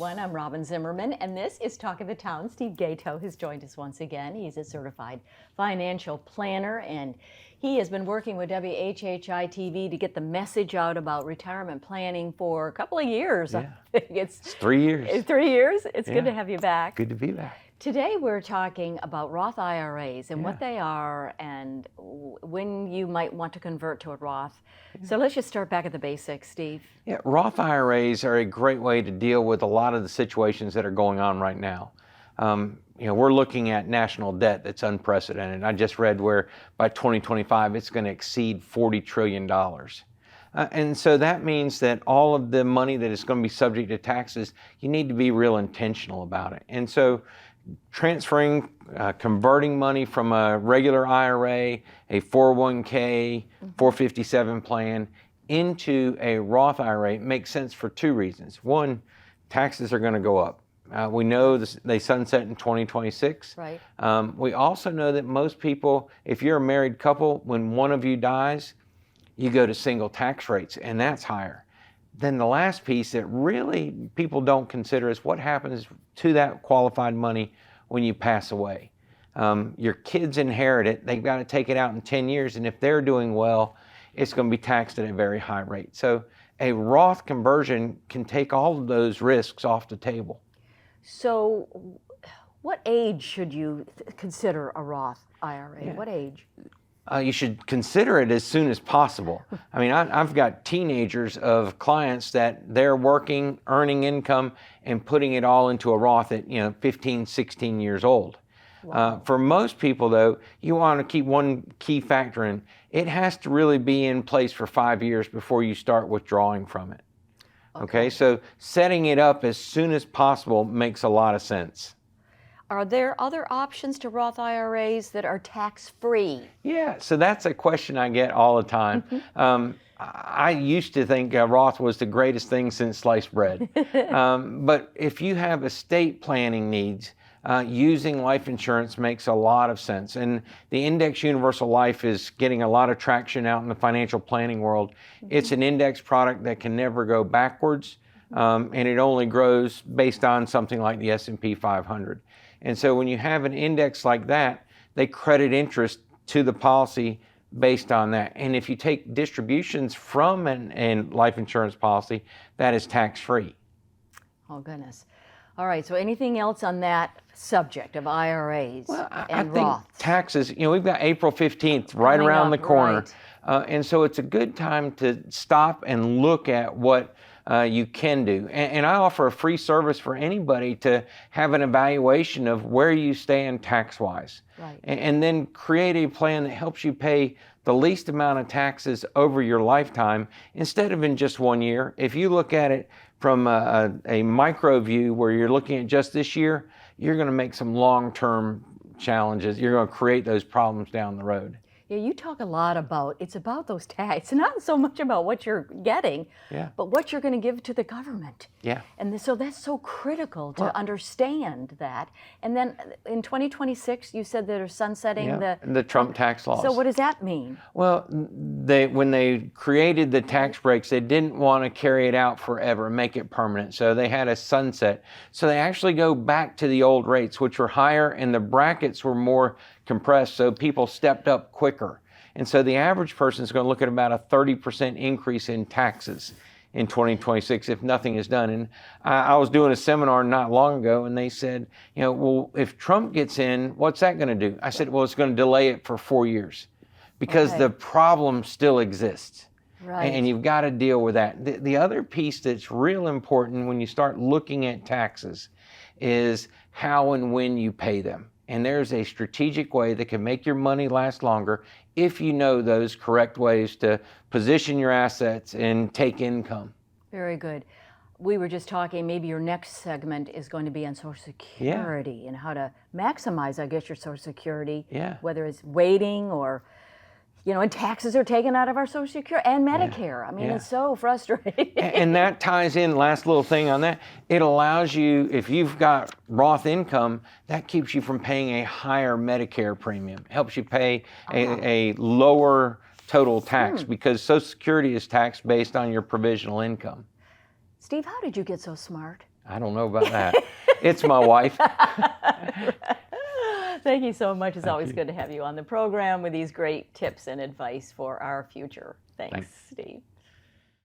everyone. I'm Robyn Zimmerman, and this is Talk of the Town. Steve Gaito has joined us once again. He's a certified financial planner, and he has been working with WHHI-TV to get the message out about retirement planning for a couple of years. Yeah. It's 3 years. It's 3 years. It's Yeah. good to have you back. Good to be back. Today we're talking about Roth IRAs and Yeah. what they are and when you might want to convert to a Roth. So let's just start back at the basics, Steve. Yeah, Roth IRAs are a great way to deal with a lot of the situations that are going on right now. We're looking at national debt that's unprecedented. I just read where by 2025 it's going to exceed $40 trillion. And so that means that all of the money that is going to be subject to taxes, you need to be real intentional about it. And so transferring, converting money from a regular IRA, a 401k, 457 plan into a Roth IRA makes sense for two reasons. One, taxes are going to go up. We know they sunset in 2026. Right. We also know that most people, if you're a married couple, when one of you dies, you go to single tax rates, and that's higher. Then the last piece that really people don't consider is what happens to that qualified money when you pass away. Your kids inherit it. They've got to take it out in 10 years, and if they're doing well, it's going to be taxed at a very high rate. So a Roth conversion can take all of those risks off the table. So what age should you consider a Roth IRA? Yeah. What age? You should consider it as soon as possible. I mean, I've got teenagers of clients that they're working, earning income, and putting it all into a Roth at 15, 16 years old. Wow. For most people, though, you want to keep one key factor in. It has to really be in place for 5 years before you start withdrawing from it. Okay, so setting it up as soon as possible makes a lot of sense. Are there other options to Roth IRAs that are tax-free? Yeah, so that's a question I get all the time. I used to think Roth was the greatest thing since sliced bread. But if you have estate planning needs, using life insurance makes a lot of sense. And the Index Universal Life is getting a lot of traction out in the financial planning world. It's an index product that can never go backwards, and it only grows based on something like the S&P 500. And so when you have an index like that, they credit interest to the policy based on that. And if you take distributions from a life insurance policy, that is tax-free. Oh, goodness. All right, so anything else on that subject of IRAs and I think Roths? taxes, we've got April 15th right Coming around up, the corner. right. And so it's a good time to stop and look at what you can do. And I offer a free service for anybody to have an evaluation of where you stand tax-wise. Right. And then create a plan that helps you pay the least amount of taxes over your lifetime instead of in just 1 year. If you look at it from a micro view where you're looking at just this year, you're going to make some long-term challenges. You're going to create those problems down the road. Yeah, you talk a lot about, it's about those tax. It's not so much about what you're getting, but what you're going to give to the government. Yeah. And so that's so critical to understand that. And then in 2026, you said they're sunsetting the Trump tax laws. So what does that mean? Well, when they created the tax breaks, they didn't want to carry it out forever and make it permanent. So they had a sunset. So they actually go back to the old rates, which were higher, and the brackets were more compressed, so people stepped up quicker. And so the average person is going to look at about a 30% increase in taxes in 2026 if nothing is done. And I was doing a seminar not long ago, and they said, well, if Trump gets in, what's that going to do? I said, well, it's going to delay it for 4 years because the problem still exists. Right. And you've got to deal with that. The other piece that's real important when you start looking at taxes is how and when you pay them. And there's a strategic way that can make your money last longer if you know those correct ways to position your assets and take income. Very good. We were just talking, maybe your next segment is going to be on Social Security and how to maximize, I guess, your Social Security, whether it's waiting or, and taxes are taken out of our Social Security and Medicare. I mean, it's so frustrating. And that ties in, last little thing on that, it allows you, if you've got Roth income, that keeps you from paying a higher Medicare premium. It helps you pay a lower total tax because Social Security is taxed based on your provisional income. Steve, how did you get so smart? I don't know about that. It's my wife. Thank you so much. It's always good to have you on the program with these great tips and advice for our future. Thanks, Steve.